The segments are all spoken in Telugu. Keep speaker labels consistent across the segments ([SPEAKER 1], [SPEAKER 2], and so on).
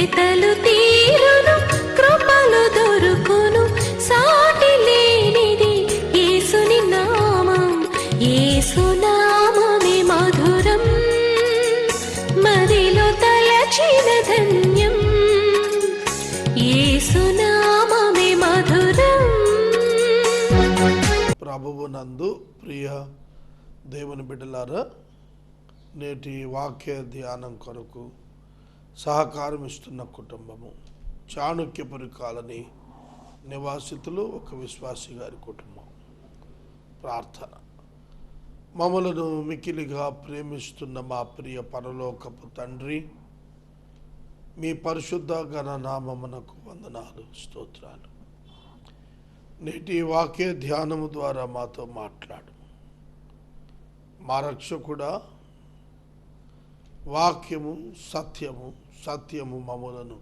[SPEAKER 1] వెతలు తీరును, కృపలు దొరుకును, సాటి లేనిది యేసుని నామం. యేసునామమే మధురం, మదిలో తలచిన ధన్యం. యేసునామమే మధురం.
[SPEAKER 2] ప్రభువునందు ప్రియ దేవుని బిడ్డలారా, నేటి వాక్య ధ్యానం కొరకు సహకారం ఇస్తున్న కుటుంబము చాణుక్యపురి కాలనీ నివాసితులు, ఒక విశ్వాసి గారి కుటుంబం. ప్రార్థన. మమ్మలను మికిలిగా ప్రేమిస్తున్న మా ప్రియ పరలోకపు తండ్రి, మీ పరిశుద్ధ ఘన నామమునకు వందనాలు, స్తోత్రాలు. నేటి వాక్య ధ్యానము ద్వారా మాతో మాట్లాడు. మా రక్షకుడా, వాక్యము సత్యము, సత్యము మమ్మలను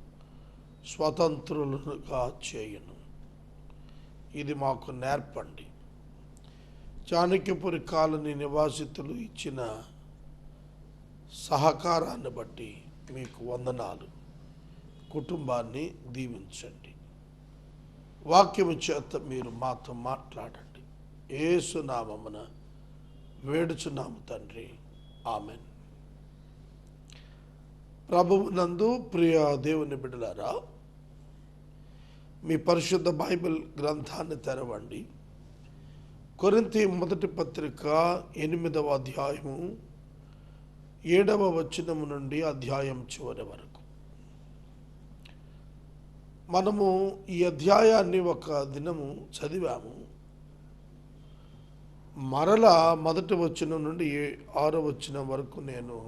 [SPEAKER 2] స్వతంత్రులుగా చేయును. ఇది మాకు నేర్పండి. చాణక్యపురి కాలనీ నివాసితులు ఇచ్చిన సహకారాన్ని బట్టి మీకు వందనాలు. కుటుంబాన్ని దీవించండి. వాక్యము చేత మీరు మాతో మాట్లాడండి. యేసు నామమున వేడుచున్నాము తండ్రి, ఆమెన్. ప్రభువునందు ప్రియ దేవుని బిడ్డలారా, మీ పరిశుద్ధ బైబిల్ గ్రంథాన్ని తెరవండి. కొరింథీ మొదటి పత్రిక 8వ అధ్యాయము 7వ వచనము నుండి అధ్యాయం చివరి వరకు. మనము ఈ అధ్యాయాన్ని ఒక దినము చదివాము. మరలా మొదటి వచనం నుండి 6వ వచనం వరకు నేను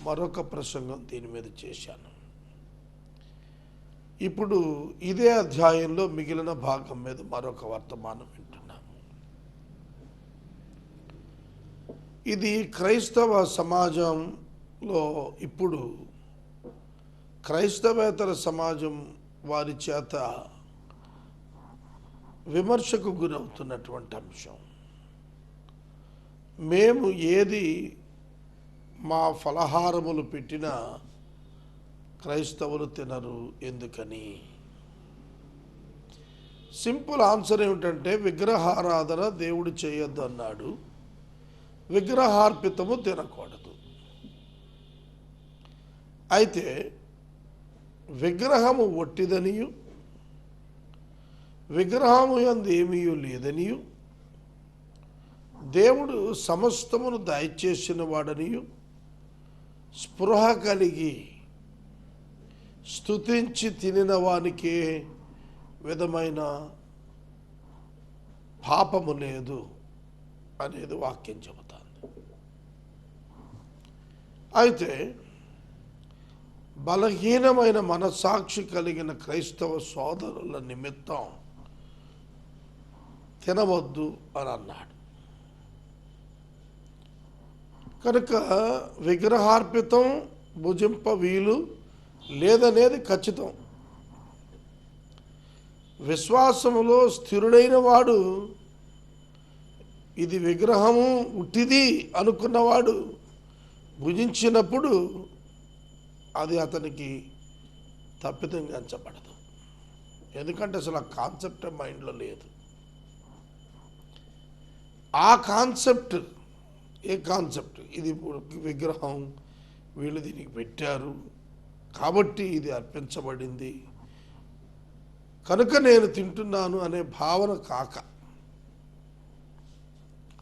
[SPEAKER 2] మరొక ప్రసంగం దీని మీద చేశాను. ఇప్పుడు ఇదే అధ్యాయంలో మిగిలిన భాగం మీద మరొక వర్తమానం వింటున్నాము. ఇది క్రైస్తవ సమాజంలో ఇప్పుడు క్రైస్తవేతర సమాజం వారి చేత విమర్శకు గురవుతున్నటువంటి అంశం. మేము ఏది మా ఫలహారములు పెట్టినా క్రైస్తవులు తినరు ఎందుకని? సింపుల్ ఆన్సర్ ఏమిటంటే, విగ్రహారాధన దేవుడు చేయొద్దు అన్నాడు, విగ్రహార్పితము తినకూడదు. అయితే విగ్రహము ఒట్టిదనియు, విగ్రహము యందు ఏమీ లేదనియు, దేవుడు సమస్తమును దయచేసిన వాడనియు స్పృహ కలిగి స్తుతించి తినిన వానికి విధమైన పాపము లేదు అనేది వాక్యం చెబుతుంది. అయితే బలహీనమైన మనసాక్షి కలిగిన క్రైస్తవ సోదరుల నిమిత్తం తినవద్దు అని అన్నాడు. కనుక విగ్రహార్పితం భుజింప వీలు లేదనేది ఖచ్చితం. విశ్వాసములో స్థిరుడైన వాడు, ఇది విగ్రహము ఉట్టిది అనుకున్నవాడు భుజించినప్పుడు అది అతనికి తప్పితంగా ఎంచబడదు. ఎందుకంటే అసలు ఆ కాన్సెప్ట్ మైండ్లో లేదు. ఆ కాన్సెప్ట్, ఏ కాన్సెప్ట్? ఇది విగ్రహం, వీళ్ళు దీనికి పెట్టారు కాబట్టి ఇది అర్పించబడింది కనుక నేను తింటున్నాను అనే భావన కాక,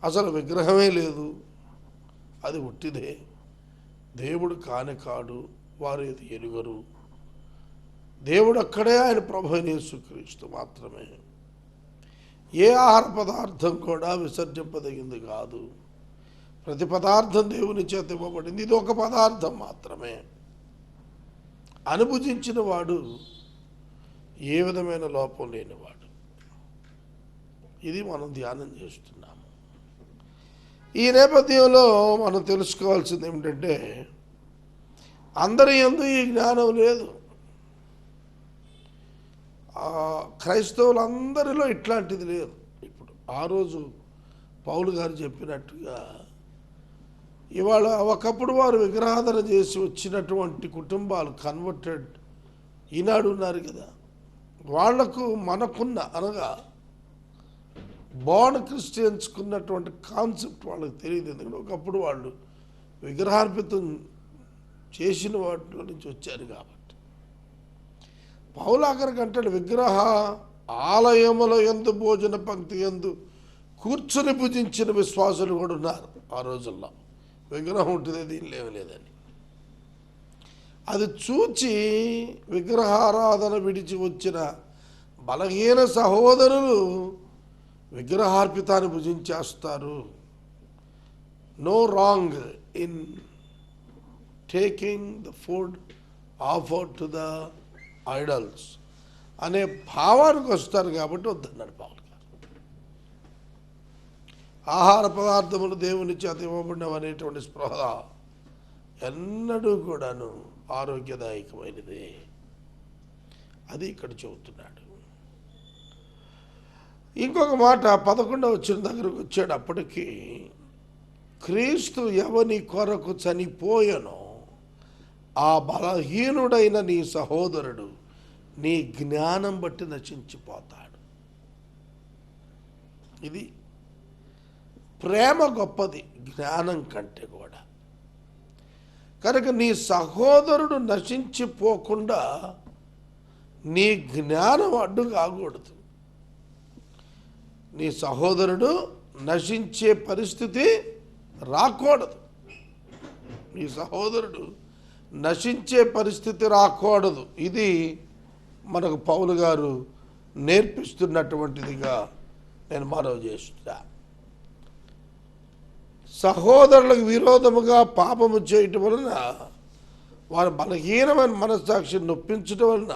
[SPEAKER 2] అసలు విగ్రహమే లేదు, అది ఉట్టిదే, దేవుడు కాని కాడు, వారు ఇది ఎరుగరు, దేవుడు అక్కడే ఆయన ప్రభు యేసుక్రీస్తు మాత్రమే, ఏ ఆహార పదార్థం కూడా విసర్జింపదగింది కాదు, ప్రతి పదార్థం దేవుని చేత ఇవ్వబడింది, ఇది ఒక పదార్థం మాత్రమే అనుభుజించిన వాడు ఏ విధమైన లోపం లేనివాడు. ఇది మనం ధ్యానం చేస్తున్నాము. ఈ నేపథ్యంలో మనం తెలుసుకోవాల్సింది ఏమిటంటే, అందరి యందు ఈ జ్ఞానం లేదు. క్రైస్తవులందరిలో ఇట్లాంటిది లేదు. ఇప్పుడు ఆ రోజు పౌలు గారు చెప్పినట్టుగా ఇవాళ ఒకప్పుడు వారు విగ్రహాధన చేసి వచ్చినటువంటి కుటుంబాలు, కన్వర్టెడ్ ఈనాడు ఉన్నారు కదా, వాళ్లకు మనకున్న అనగా బోర్న్ క్రిస్టియన్స్కున్నటువంటి కాన్సెప్ట్ వాళ్ళకి తెలియదు. ఎందుకంటే ఒకప్పుడు వాళ్ళు విగ్రహార్పితం చేసిన వాటిలో నుంచి వచ్చారు కాబట్టి. పౌలు ఆఖరికి అంటాడు, విగ్రహ ఆలయముల యందు భోజన పంక్తి యందు కూర్చుని భుజించిన విశ్వాసులు కూడా ఉన్నారు ఆ రోజుల్లో. విగ్రహం ఉంటుంది, దీనిలో ఏమి లేదని. అది చూచి విగ్రహారాధన విడిచి వచ్చిన బలహీన సహోదరులు విగ్రహార్పితాన్ని భుజించేస్తారు. No wrong in taking the food offer to the idols అనే భావానికి వస్తారు కాబట్టి వద్దన్నాడు పౌలు గారు. ఆహార పదార్థములు దేవుని చేత ఇవ్వబడినవి అనేటువంటి స్పృహ ఎన్నడూ కూడాను ఆరోగ్యదాయకమైనది. అది ఇక్కడ చెబుతున్నాడు. ఇంకొక మాట 11వ వచనం దగ్గరకు వచ్చాడు. అప్పటికి క్రీస్తు ఎవని కొరకు చనిపోయనో ఆ బలహీనుడైన నీ సహోదరుడు నీ జ్ఞానం బట్టి నశించిపోతాడు. ఇది ప్రేమ గొప్పది జ్ఞానం కంటే కూడా. కనుక నీ సహోదరుడు నశించిపోకుండా నీ జ్ఞానం అడ్డు కాకూడదు. నీ సహోదరుడు నశించే పరిస్థితి రాకూడదు. నీ సహోదరుడు నశించే పరిస్థితి రాకూడదు. ఇది మనకు పౌలు గారు నేర్పిస్తున్నటువంటిదిగా నేను మనవి చేస్తున్నా. సహోదరులకు విరోధముగా పాపము చేయటం వలన, వారి బలహీనమైన మనస్సాక్షిని నొప్పించటం వలన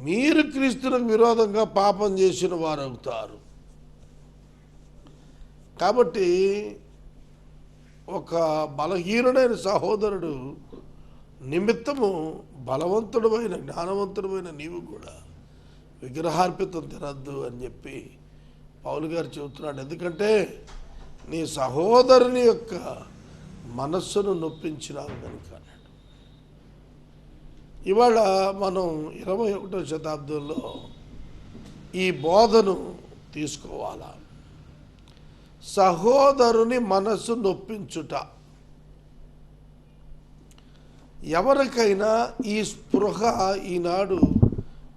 [SPEAKER 2] మీరు క్రీస్తులకు విరోధంగా పాపం చేసిన వారు అవుతారు. కాబట్టి ఒక బలహీనుడైన సహోదరుడు నిమిత్తము బలవంతుడమైన జ్ఞానవంతుడమైన నీవు కూడా విగ్రహార్పితం తినద్దు అని చెప్పి పౌలు గారు చెబుతున్నాడు. ఎందుకంటే నీ సహోదరుని యొక్క మనస్సును నొప్పించినావు కనుక అన్నాడు. ఇవాళ మనం 21వ శతాబ్దంలో ఈ బోధను తీసుకోవాలా. సహోదరుని మనస్సు నొప్పించుట. ఎవరికైనా ఈ స్పృహ ఈనాడు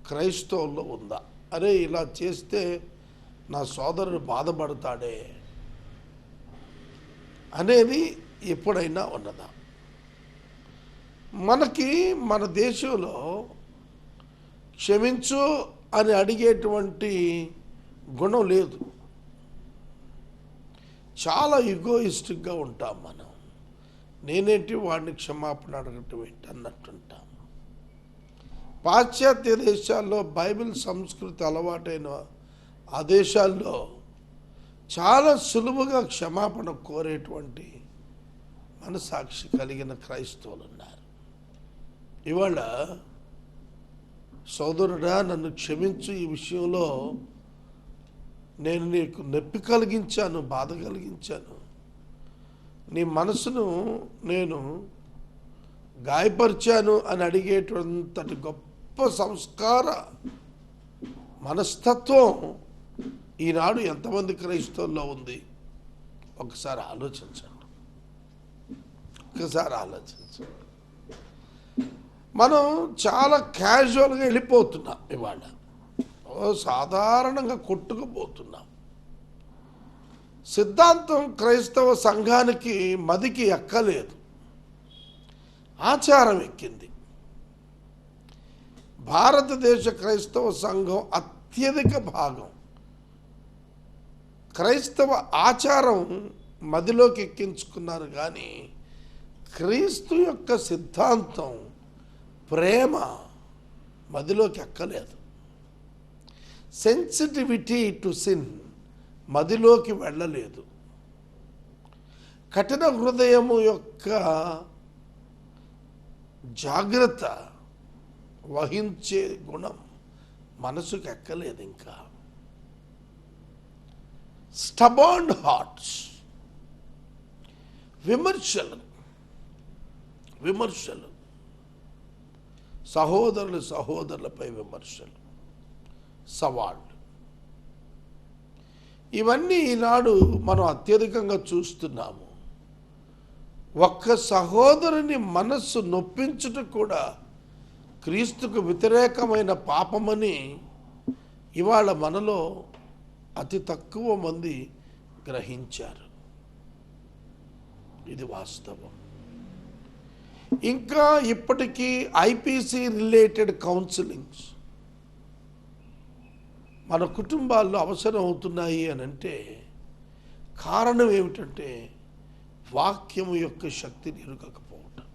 [SPEAKER 2] క్రైస్తవుల్లో ఉందా? అరే, ఇలా చేస్తే నా సోదరుడు బాధపడతాడే అనేది ఎప్పుడైనా ఉన్నదా? మనకి మన దేశంలో క్షమించు అని అడిగేటువంటి గుణం లేదు. చాలా ఈగోయిస్టిక్గా ఉంటాం మనం. నేనేంటి వాడిని క్షమాపణ అడగటం ఏంటి అన్నట్టుంటాం. పాశ్చాత్య దేశాల్లో బైబిల్ సంస్కృతి అలవాటైన ఆ దేశాల్లో చాలా సులువుగా క్షమాపణ కోరేటువంటి మనసాక్షి కలిగిన క్రైస్తవులు ఉన్నారు. ఇవాళ సోదరుడా నన్ను క్షమించు, ఈ విషయంలో నేను నీకు నొప్పి కలిగించాను, బాధ కలిగించాను, నీ మనసును నేను గాయపరిచాను అని అడిగేటంతటి గొప్ప సంస్కార మనస్తత్వం ఈనాడు ఎంతమంది క్రైస్తవుల్లో ఉంది ఒకసారి ఆలోచించండి. మనం చాలా క్యాజువల్గా వెళ్ళిపోతున్నాం. ఇవాళ సాధారణంగా కొట్టుకుపోతున్నాం. సిద్ధాంతం క్రైస్తవ సంఘానికి మదికి ఎక్కలేదు, ఆచారం ఎక్కింది. భారతదేశ క్రైస్తవ సంఘం అత్యధిక భాగం క్రైస్తవ ఆచారం మదిలోకి ఎక్కించుకున్నారు, కానీ క్రీస్తు యొక్క సిద్ధాంతం ప్రేమ మదిలోకి ఎక్కలేదు. సెన్సిటివిటీ టు సిన్ మదిలోకి వెళ్ళలేదు. కఠిన హృదయము యొక్క జాగ్రత్త వహించే గుణం మనసుకు ఎక్కలేదు. ఇంకా స్టబర్న్ హార్ట్స్, విమర్శలు సహోదరులపై విమర్శలు, సవాళ్ళు, ఇవన్నీ ఈనాడు మనం అత్యధికంగా చూస్తున్నాము. ఒక్క సహోదరుని మనస్సు నొప్పించుట కూడా క్రీస్తుకు వ్యతిరేకమైన పాపమని ఇవాళ మనలో అతి తక్కువ మంది గ్రహించారు. ఇది వాస్తవం. ఇంకా ఇప్పటికీ ఐపీసీ రిలేటెడ్ కౌన్సిలింగ్స్ మన కుటుంబాల్లో అవసరం అవుతున్నాయి అని అంటే కారణం ఏమిటంటే వాక్యము యొక్క శక్తిని ఎరుగకపోవటం.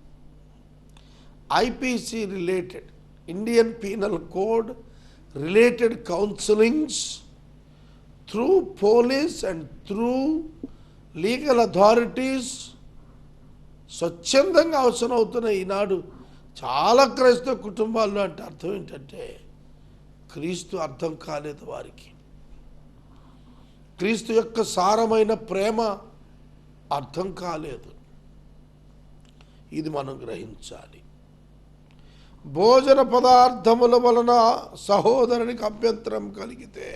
[SPEAKER 2] IPC related, Indian penal code related counsellings through police and through legal authorities స్వచ్ఛందంగా అవసరం అవుతున్న ఈనాడు చాలా క్రైస్తవ కుటుంబాల్లో. అంటే అర్థం ఏంటంటే క్రీస్తు అర్థం కాలేదు వారికి. క్రీస్తు యొక్క సారమైన ప్రేమ అర్థం కాలేదు. ఇది మనం గ్రహించాలి. భోజన పదార్థముల వలన సహోదరునికి అభ్యంతరం కలిగితే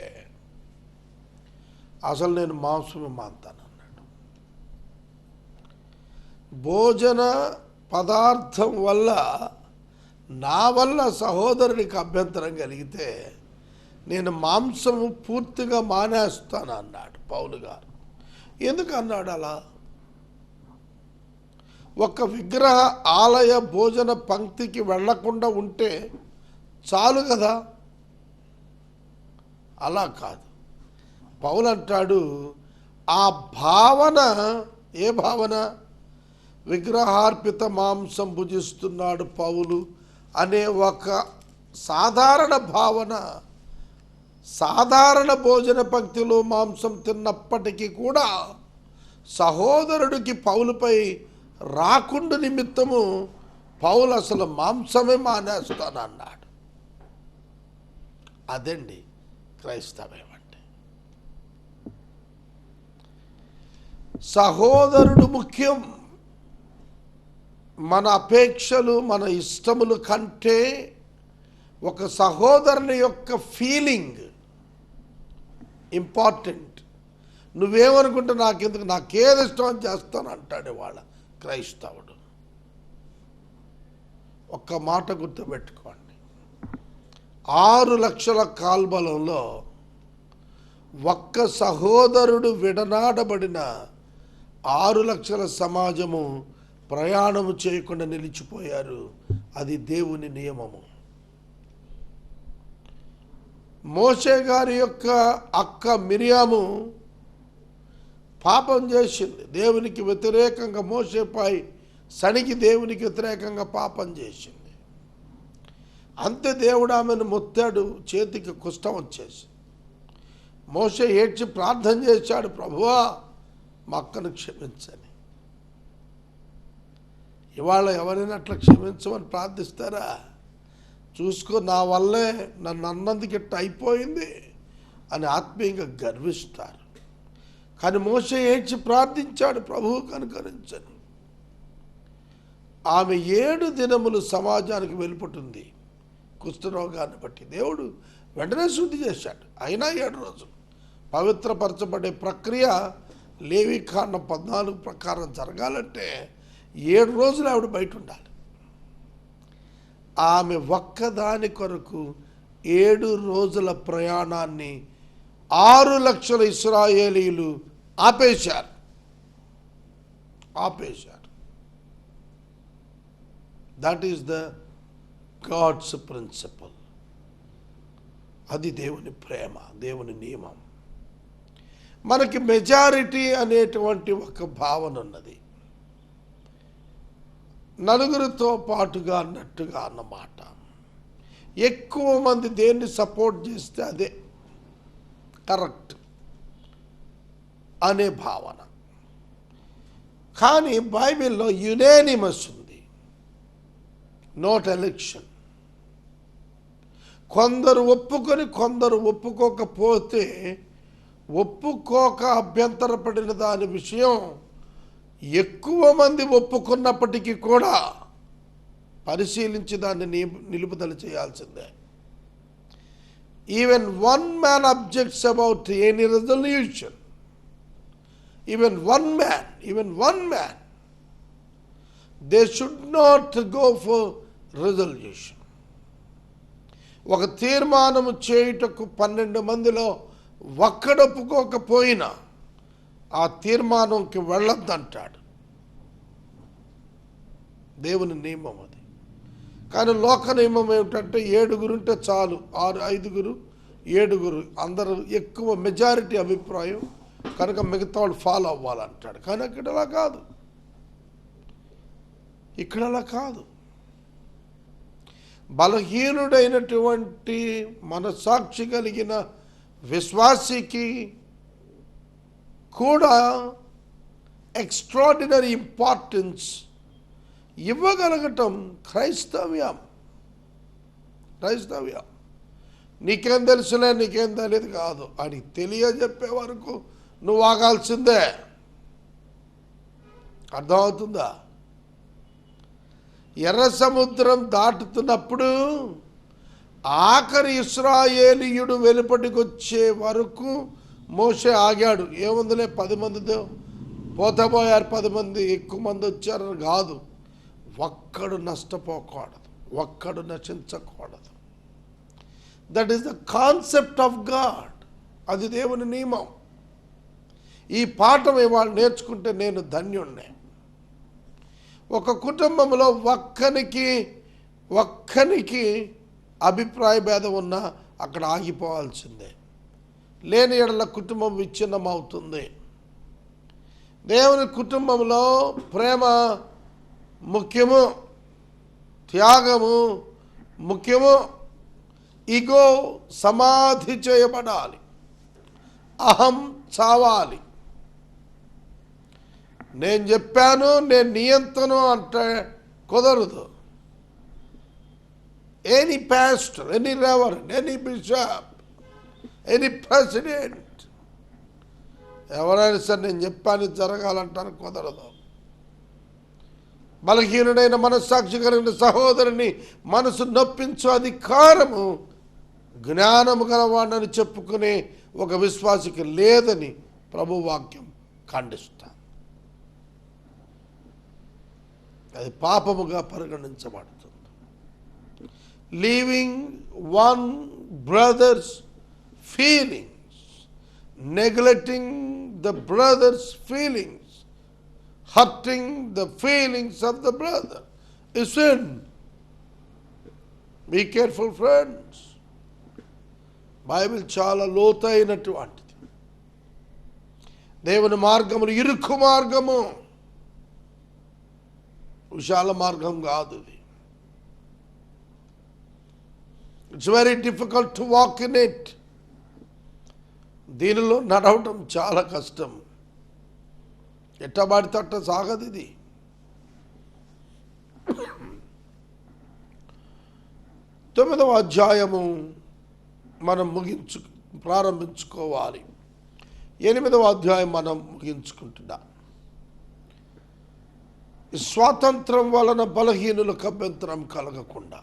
[SPEAKER 2] అసలు నేను మాంసమే మాంతాను అన్నాడు. భోజన పదార్థం వల్ల నా వల్ల సహోదరునికి అభ్యంతరం కలిగితే నేను మాంసము పూర్తిగా మానేస్తాను అన్నాడు పౌలు గారు. ఎందుకు అన్నాడు అలా? ఒక విగ్రహ ఆలయ భోజన పంక్తికి వెళ్లకుండా ఉంటే చాలు కదా. అలా కాదు. పౌలు అంటాడు, ఆ భావన, ఏ భావన? విగ్రహార్పిత మాంసం భుజిస్తున్నాడు పౌలు అనే ఒక సాధారణ భావన సాధారణ భోజన పంక్తిలో మాంసం తిన్నప్పటికీ కూడా సహోదరుడికి పౌలుపై రాకుండా నిమిత్తము పౌలు అసలు మాంసమే మానేస్తానన్నాడు. అదండి క్రైస్తవం అంటే. సహోదరుడు ముఖ్యం. మన అపేక్షలు, మన ఇష్టముల కంటే ఒక సహోదరుని యొక్క ఫీలింగ్ ఇంపార్టెంట్. నువ్వేమనుకుంటే నాకెందుకు, నాకేది ఇష్టం చేస్తాను అంటాడు వాళ్ళ క్రైస్తవుడు. ఒక్క మాట గుర్తుపెట్టుకోండి, 6 లక్షల కాల్బలంలో ఒక్క సహోదరుడు విడనాడబడిన 6 లక్షల సమాజము ప్రయాణము చేయకుండా నిలిచిపోయారు. అది దేవుని నియమము. మోషే గారి యొక్క అక్క మిరియాము పాపం చేసింది. దేవునికి వ్యతిరేకంగా మోషేపై సణిగి దేవునికి వ్యతిరేకంగా పాపం చేసింది. అంతే దేవుడు ఆమెను మొత్తాడు, చేతికి కుష్ఠం వచ్చేసి. మోషే ఏడ్చి ప్రార్థన చేశాడు, ప్రభువా మా అక్కను క్షమించని. ఇవాళ ఎవరైనా అట్లా క్షమించమని ప్రార్థిస్తారా? చూసుకో, నా వల్లే నన్ను అన్నందుకు ఇట్ట అయిపోయింది అని ఆత్మీయంగా గర్విస్తారు. కానీ మోషే ఏడ్చి ప్రార్థించాడు, ప్రభువు కనుకరించని. ఆమె 7 దినములు సమాజానికి వెలుపుటుంది కుష్ఠరోగాన్ని బట్టి. దేవుడు వెంటనే శుద్ధి చేశాడు. అయినా 7 రోజులు పవిత్రపరచబడే ప్రక్రియ లేవీకాండం 14 ప్రకారం జరగాలంటే 7 రోజులు ఆవిడ బయట ఉండాలి. ఆమె ఒక్కదాని కొరకు 7 రోజుల ప్రయాణాన్ని 6 లక్షల ఇశ్రాయేలీయులు ఆపేశారు. That is the God's principle. అది దేవుని ప్రేమ, దేవుని నియమం. మనకి మెజారిటీ అనేటువంటి ఒక భావన ఉన్నది. నలుగురితో పాటుగా అన్నట్టుగా అన్నమాట. ఎక్కువ మంది దేన్ని సపోర్ట్ చేస్తే అదే కరెక్ట్ అనే భావన. కానీ బైబిల్లో యునానిమస్ ఉంది, నోట్ ఎలక్షన్. కొందరు ఒప్పుకొని కొందరు ఒప్పుకోకపోతే, ఒప్పుకోక అభ్యంతరపడిన దాని విషయం ఎక్కువ మంది ఒప్పుకున్నప్పటికీ కూడా పరిశీలించి దాన్ని నిలుపుదల చేయాల్సిందే. Even one man objects about any resolution, even one man they should not go for resolution. ఒక తీర్మానము చేయుటకు 12 మందిలో ఒక్కడొప్పుకోకపోయినా ఆ తీర్మానంకి వెళ్ళొద్దంటాడు. దేవుని నియమం అది. కానీ లోక నియమం ఏమిటంటే 7 ఉంటే చాలు, 5 7 అందరూ ఎక్కువ మెజారిటీ అభిప్రాయం కనుక మిగతా వాళ్ళు ఫాలో అవ్వాలంటాడు. కానీ ఇక్కడ అలా కాదు. బలహీనుడైనటువంటి మనసాక్షి కలిగిన విశ్వాసికి కూడా ఎక్స్ట్రాడినరీ ఇంపార్టెన్స్ ఇవ్వగలగటం క్రైస్తవ్యం. నీకేం తెలుసులే, నీకేం తెలియదు కాదు అని తెలియజెప్పే వరకు నువ్వు ఆగాల్సిందే. అర్థమవుతుందా? ఎర్ర సముద్రం దాటుతున్నప్పుడు ఆఖరి ఇశ్రాయేలీయుడు వెలుపటికి వచ్చే వరకు మోషే ఆగాడు. ఏముందిలే 10 మందితో పోతపోయారు, 10 మంది ఎక్కువ మంది వచ్చారని కాదు. ఒక్కడు నష్టపోకూడదు, ఒక్కడు నశించకూడదు. That is the concept of God. అది దేవుని నియమం. ఈ పాఠం ఇవాళ నేర్చుకుంటే నేను ధన్యుణ్ణే. ఒక కుటుంబంలో ఒక్కనికి అభిప్రాయ భేదం ఉన్నా అక్కడ ఆగిపోవాల్సిందే. లేని ఎడల కుటుంబం విచ్ఛిన్నమవుతుంది. దేవుని కుటుంబంలో ప్రేమ ముఖ్యము, త్యాగము ముఖ్యము. ఈగో సమాధి చేయబడాలి, అహం చావాలి. నేను చెప్పాను, నేను నియంత్రణ అంటే కుదరదు. Any pastor, any reverend, any bishop, any president, ఎవరైనా సరే నేను చెప్పాను జరగాలంటాను కుదరదు. బలహీనుడైన మనస్సాక్షి కలిగిన సహోదరుని మనసు నొప్పించు అధికారము జ్ఞానము గలవాడని చెప్పుకునే ఒక విశ్వాసికి లేదని ప్రభువాక్యం ఖండిస్తాను. అది పాపముగా పరిగణించబడుతుంది. Leaving one brother's feelings, neglecting the brother's feelings, hurting the feelings of the brother is sin. Be careful, friends. Bible చాలా లోతైనటువంటిది. దేవుని మార్గములు ఇరుకు మార్గము, విశాల మార్గం కాదు ఇది. It's very difficult to walk in it. దీనిలో నడవటం చాలా కష్టం. ఎట్టబాడి తట్ట సాగదు ఇది. 9వ అధ్యాయము మనం ప్రారంభించుకోవాలి. 8వ అధ్యాయం మనం ముగించుకుంటున్నాం. స్వాతంత్రం వలన బలహీనులకు అభ్యంతరం కలగకుండా,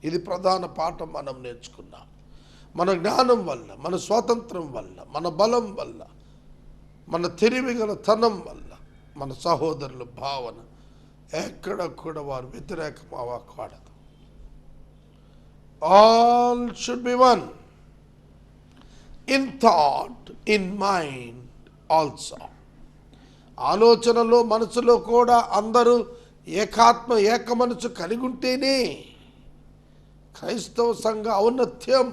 [SPEAKER 2] ఇది ప్రధాన పాఠం మనం నేర్చుకున్నాం. మన జ్ఞానం వల్ల, మన స్వాతంత్రం వల్ల, మన బలం వల్ల, మన తెలివిగల తనం వల్ల మన సహోదరుల భావన ఎక్కడ కూడా వారు వ్యతిరేకం అవ్వకూడదు. All should be one in thought, in mind also. ఆలోచనలో, మనసులో కూడా అందరూ ఏకాత్మ, ఏక మనసు కలిగి ఉంటేనే క్రైస్తవ సంఘ ఔన్నత్యం,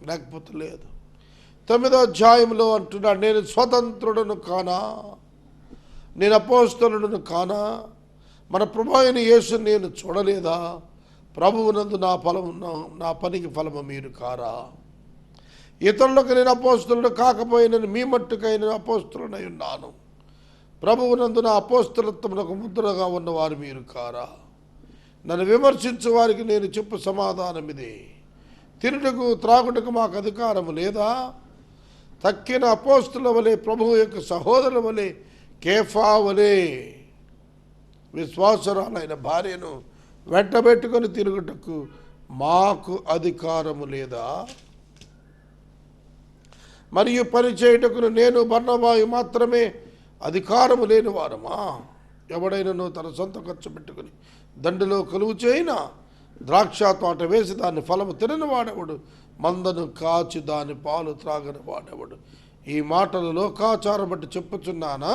[SPEAKER 2] లేకపోతే లేదు. 9వ అధ్యాయంలో అంటున్నాడు, నేను స్వతంత్రుడను కానా, నేను అపోస్తలుడను కానా, మన ప్రభు అయిన యేసుని నేను చూడలేదా, ప్రభువునందు నా పనికి ఫలము మీరు కారా, ఇతరులకు నేను అపోస్తలుడు కాకపోయినని మీ మట్టుకైన అపోస్తలుడై ఉన్నాను, ప్రభువునందు నా అపోస్తలత్వమునకు ముద్రగా ఉన్నవారు మీరు కారా, నన్ను విమర్శించే వారికి నేను చెప్పు సమాధానం ఇదే, తినుటకు త్రాగుటకు మాకు అధికారము లేదా, తక్కిన అపోస్తుల వలె, ప్రభువు యొక్క సహోదరుల వలె, కేఫా వలె విశ్వాసురాలైన భార్యను వెంటబెట్టుకొని తిరుగుటకు మాకు అధికారము లేదా? మరియు పని చేయుటకును నేను బర్నబాయు మాత్రమే అధికారము లేని వారమా? ఎవడైనను తన సొంత ఖర్చు పెట్టుకుని దండులో కొలువు చేయిన ద్రాక్ష తోట వేసి దాని ఫలము తినని వాడెవడు? మందను కాచి దాని పాలు త్రాగని వాడెవడు? ఈ మాటలు లోకాచారం బట్టి చెప్పుచున్నానా?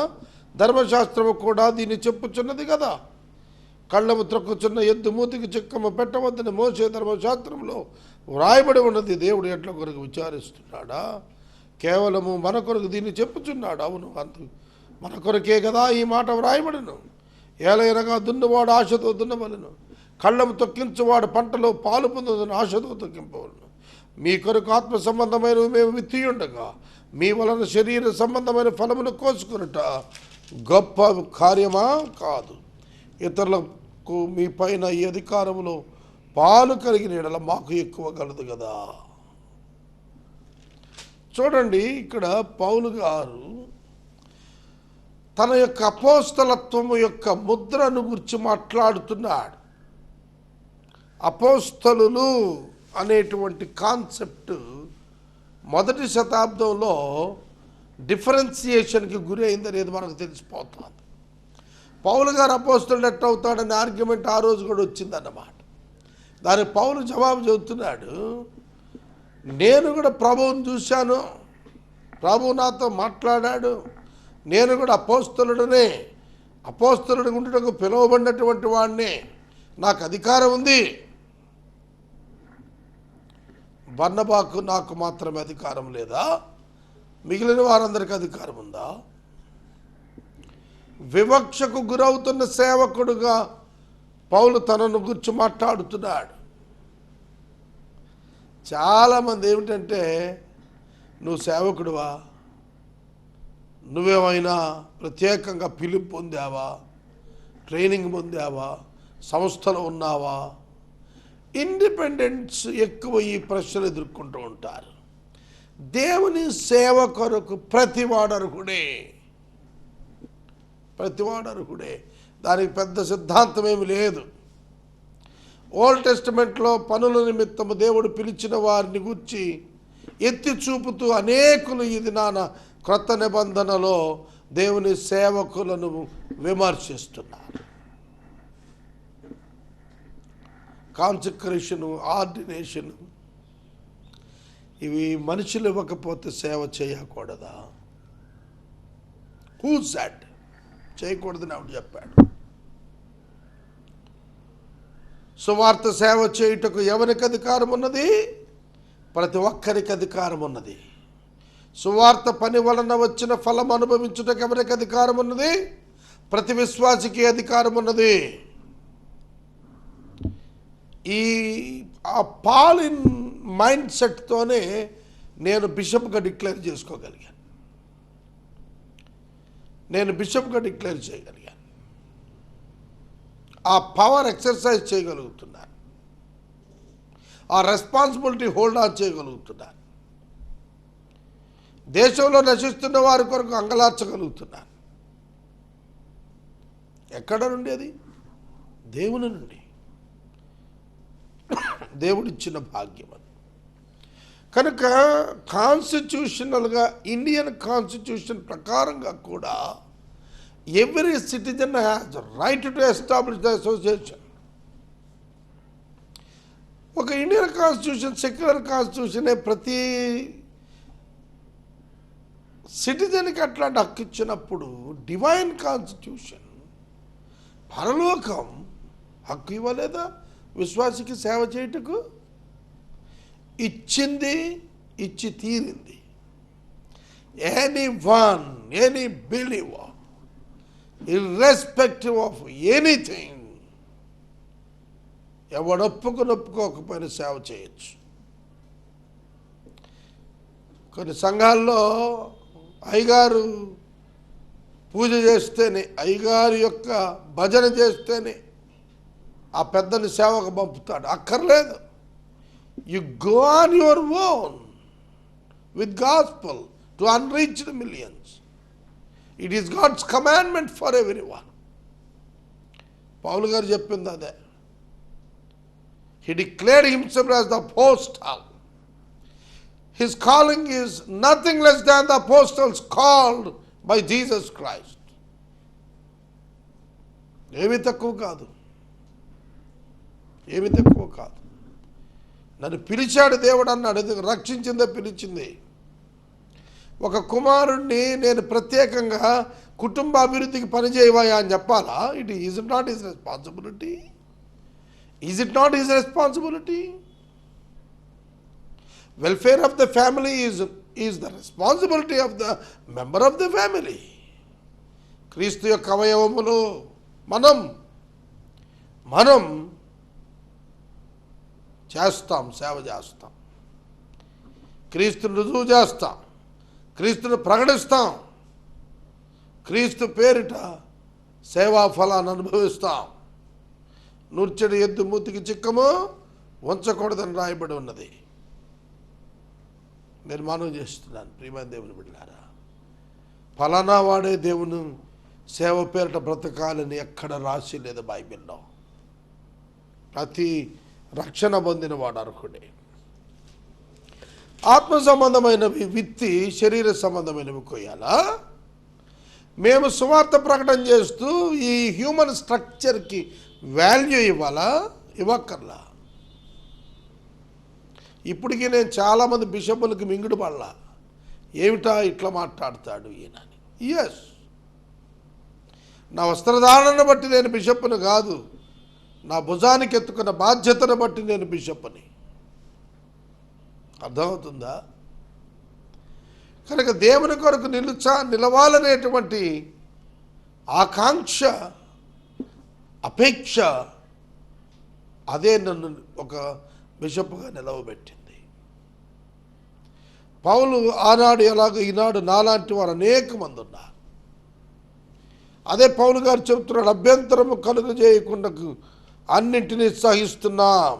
[SPEAKER 2] ధర్మశాస్త్రము కూడా దీన్ని చెప్పుచున్నది కదా. కళ్ళము త్రొక్కుచున్న ఎద్దు మూతికి చిక్కము పెట్టవద్దని మోసే ధర్మశాస్త్రంలో వ్రాయబడి ఉన్నది. దేవుడు ఎట్ల కొరకు విచారిస్తున్నాడా? కేవలము మన కొరకు దీన్ని చెప్పుచున్నాడు. అవును, మన కొరకే కదా ఈ మాట వ్రాయబడును. ఏలైనగా దున్నువాడు ఆశతో దున్నవలను, కళ్ళము తొక్కించువాడు పంటలో పాలు పొందుదని ఆశతో తొక్కింపవలను. మీ కొరకు ఆత్మ సంబంధమైనవి మేము విత్తియుండగా మీ వలన శరీర సంబంధమైన ఫలమును కోసుకునుట గొప్ప కార్యమా కాదు? ఇతరులకు మీ పైన ఈ అధికారంలో పాలు కలిగిన ఎడల మాకు ఎక్కువ కలదు కదా. చూడండి, ఇక్కడ పౌలు గారు తన యొక్క అపోస్తలత్వము యొక్క ముద్రను గురించి మాట్లాడుతున్నాడు. అపోస్తలులు అనేటువంటి కాన్సెప్ట్ మొదటి శతాబ్దంలో డిఫరెన్సియేషన్కి గురి అయిందనేది మనకు తెలిసిపోతుంది. పౌలు గారు అపోస్తలుడు ఎట్ట అవుతాడనే ఆర్గ్యుమెంట్ ఆ రోజు కూడా వచ్చిందన్నమాట. దానికి పౌలు జవాబు చెబుతున్నాడు, నేను కూడా ప్రభువుని చూశాను, ప్రభువు నాతో మాట్లాడాడు, నేను కూడా అపోస్తలుడనే, అపోస్తలుడు ఉండుటకు పిలువబడినటువంటి వాడిని, నాకు అధికారం ఉంది. బర్నబాకు నాకు మాత్రమే అధికారం లేదా? మిగిలిన వారందరికీ అధికారం ఉందా? వివక్షకు గురవుతున్న సేవకుడుగా పౌలు తనను గురించి మాట్లాడుతున్నాడు. చాలామంది ఏమిటంటే, నువ్వు సేవకుడువా, నువ్వేమైనా ప్రత్యేకంగా పిలుపు పొందావా, ట్రైనింగ్ పొందావా, సంస్థలో ఉన్నావా? ఇండిపెండెన్స్ ఎక్కువ ఈ ప్రశ్నలు ఎదుర్కొంటూ ఉంటారు. దేవుని సేవ కొరకు ప్రతివాడర్హుడే, ప్రతివాడర్హుడే. దానికి పెద్ద సిద్ధాంతం ఏమి లేదు. ఓల్డ్ టెస్టిమెంట్లో పనుల నిమిత్తము దేవుడు పిలిచిన వారిని గూర్చి ఎత్తి చూపుతూ అనేకులు ఇది నాన్న క్రొత్త నిబంధనలో దేవుని సేవకులను విమర్శిస్తున్నారు. కాన్సక్రేషను, ఆర్డినేషను ఇవి మనుషులు ఇవ్వకపోతే సేవ చేయకూడదా? హూ సెడ్ చేయకూడదని ఆవిడ చెప్పాడు. సువార్త సేవ చేయుటకు ఎవరికి అధికారం ఉన్నది? ప్రతి ఒక్కరికి అధికారం ఉన్నది. సువార్త పని వలన వచ్చిన ఫలం అనుభవించుటకు ఎవరికి అధికారం ఉన్నది? ప్రతి విశ్వాసికి అధికారం ఉన్నది. ఈ పాలిన్ మైండ్ సెట్తోనే నేను బిషప్గా డిక్లేర్ చేసుకోగలిగాను, నేను బిషప్గా డిక్లేర్ చేయగలిగాను, ఆ పవర్ ఎక్సర్సైజ్ చేయగలుగుతున్నాను, ఆ రెస్పాన్సిబిలిటీ హోల్డ్ ఆన్ చేయగలుగుతున్నాను, దేశంలో నశిస్తున్న వారి కొరకు అంగలార్చగలుగుతున్నాను. ఎక్కడ నుండి? అది దేవుని నుండి, దేవుడిచ్చిన భాగ్యం అది. కనుక కాన్స్టిట్యూషనల్గా ఇండియన్ కాన్స్టిట్యూషన్ ప్రకారంగా కూడా every citizen has right to establish the association. ఒక ఇండియన్ కాన్స్టిట్యూషన్, సెక్యులర్ కాన్స్టిట్యూషనే ప్రతి సిటిజన్కి అట్లాంటి హక్కు ఇచ్చినప్పుడు డివైన్ కాన్స్టిట్యూషన్, పరలోకం హక్కు ఇవ్వలేదా విశ్వాసికి సేవ చేయుటకు? ఇచ్చింది, ఇచ్చి తీరింది. Anyone, any believer, irrespective of anything, ఒప్పుకోకపోయినా సేవ చేయొచ్చు. కొన్ని సంఘాల్లో అయ్యగారు పూజ చేస్తేనే, అయ్యగారి యొక్క భజన చేస్తేనే ఆ పెద్దని సేవకు పంపుతాడు. అక్కర్లేదు. You go on your own with gospel to unreached millions. It is God's commandment for everyone. Paul గారు చెప్పింది అదే. He declared himself as the apostle. His calling is nothing less than the apostles called by Jesus Christ. ఏమీ తక్కువ కాదు, ఏమీ తక్కువ కాదు. నన్ను పిలిచాడు దేవుడు అన్నాడు. ఎందుకు? రక్షించిందే పిలిచింది. ఒక కుమారుణ్ణి నేను ప్రత్యేకంగా కుటుంబ అభివృద్ధికి పనిచేయవా అని చెప్పాలా? Is it not his responsibility? Is it not his responsibility? Welfare of the family is the responsibility of the member of the family. క్రీస్తు యొక్క అవయవములు మనం చేస్తాం, సేవ చేస్తాం, క్రీస్తుని రుజువు చేస్తాం, క్రీస్తుని ప్రకటిస్తాం, క్రీస్తు పేరిట సేవా ఫలాన్ని అనుభవిస్తాం. నూర్చెడు ఎద్దు మూతికి చిక్కము ఉంచకూడదని రాయబడి ఉన్నది. నేను మనవి చేస్తున్నాను ప్రియమైన దేవుని బిడ్డలారా, ఫలానా వాడే దేవుని సేవ పేరిట బ్రతకాలని ఎక్కడ రాసి లేదు బైబిల్లో. ప్రతి రక్షణ పొందిన వాడు అర్హుడే. ఆత్మ సంబంధమైనవి విత్తి శరీర సంబంధమైనవి కొయ్యాలా? మేము సువార్త ప్రకటన చేస్తూ ఈ హ్యూమన్ స్ట్రక్చర్కి వాల్యూ ఇవ్వాలా? ఇవ్వక్కర్లా. ఇప్పటికీ నేను చాలామంది బిషపులకు మింగుడు పడలా. ఏమిటా ఇట్లా మాట్లాడతాడు ఈయనని. ఎస్, నా వస్త్రధారణను బట్టి నేను బిషప్ను కాదు, నా భుజానికి ఎత్తుకున్న బాధ్యతను బట్టి నేను బిషప్ని. అర్థమవుతుందా? కనుక దేవుని కొరకు నిలవాలనేటువంటి ఆకాంక్ష, అపేక్ష, అదే నన్ను ఒక బిషప్గా నిలవబెట్టింది. పౌలు ఆనాడు ఎలాగో ఈనాడు నాలాంటి వారు అనేక మంది ఉన్నారు. అదే పౌలు గారు చెబుతున్నాడు, అభ్యంతరము కలుగజేయకుండా అన్నింటినీ సహిస్తున్నాం.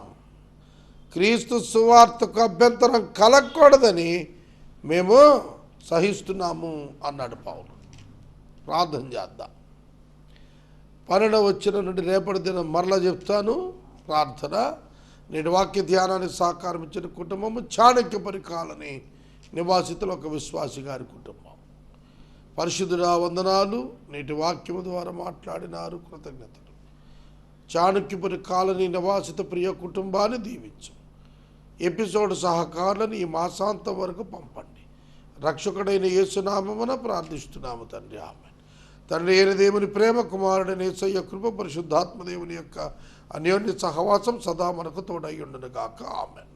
[SPEAKER 2] క్రీస్తు సువార్తకు అభ్యంతరం కలగకూడదని మేము సహిస్తున్నాము అన్నాడు పౌలు. ప్రార్థన చేద్దాం. 12వ వచనం నుండి రేపటి దినం మరలా చెప్తాను ప్రార్థన. నేటి వాక్య ధ్యానానికి సహకారం ఇచ్చిన కుటుంబము చాణక్యపురి కాలనీ నివాసితులు ఒక విశ్వాసి గారి కుటుంబం. పరిశుద్ధుడా వందనాలు. నేటి వాక్యము ద్వారా మాట్లాడినారు, కృతజ్ఞతలు. చాణక్యపురి కాలనీ నివాసిత ప్రియ కుటుంబాన్ని దీవించు. ఎపిసోడ్ సహకారులను ఈ మాసాంతం వరకు పంపండి. రక్షకుడైన యేసునామమున ప్రార్థిస్తున్నాము తండ్రి, ఆమేన్. తండ్రి అయిన దేవుని ప్రేమ, కుమారుడైన యేసయ్య కృప, పరిశుద్ధాత్మ దేవుని యొక్క అన్యోన్య సహవాసం సదా మనకు తోడై ఉండును గాక. ఆమేన్.